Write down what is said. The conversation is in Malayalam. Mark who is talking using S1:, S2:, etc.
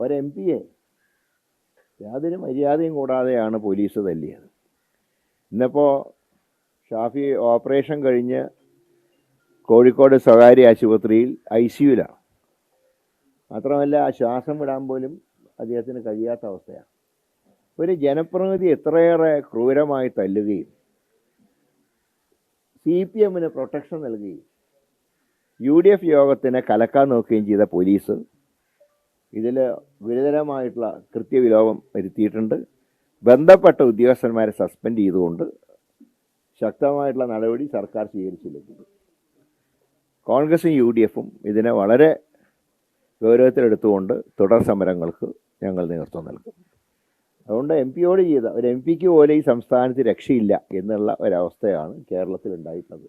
S1: ഒരു എം പിയെ യാതൊരു മര്യാദയും കൂടാതെയാണ് പോലീസ് തല്ലിയത്. ഇന്നിപ്പോൾ ഷാഫി ഓപ്പറേഷൻ കഴിഞ്ഞ് കോഴിക്കോട് സ്വകാര്യ ആശുപത്രിയിൽ ICUവിലാണ്. മാത്രമല്ല ശ്വാസം വിടാൻ പോലും അദ്ദേഹത്തിന് കഴിയാത്ത അവസ്ഥയാണ്. ഒരു ജനപ്രതിനിധി എത്രയേറെ ക്രൂരമായി തല്ലുകയും CPMന് പ്രൊട്ടക്ഷൻ നൽകുകയും UDF യോഗത്തിനെ കലക്കാൻ നോക്കുകയും ചെയ്ത പോലീസ് ഇതിൽ ഗുരുതരമായിട്ടുള്ള കൃത്യവിലോപം വരുത്തിയിട്ടുണ്ട്. ബന്ധപ്പെട്ട ഉദ്യോഗസ്ഥന്മാരെ സസ്പെൻഡ് ചെയ്തുകൊണ്ട് ശക്തമായിട്ടുള്ള നടപടി സർക്കാർ സ്വീകരിച്ചിട്ടുണ്ട്. കോൺഗ്രസും UDFും ഇതിനെ വളരെ ഗൗരവത്തിലെടുത്തുകൊണ്ട് തുടർ സമരങ്ങൾക്ക് ഞങ്ങൾ നേതൃത്വം നൽകും. അതുകൊണ്ട് MP യോട് ചെയ്ത ഒരു MP ക്ക് പോലും ഈ സംസ്ഥാനത്ത് രക്ഷയില്ല എന്നുള്ള ഒരവസ്ഥയാണ് കേരളത്തിൽ ഉണ്ടായിട്ടുള്ളത്.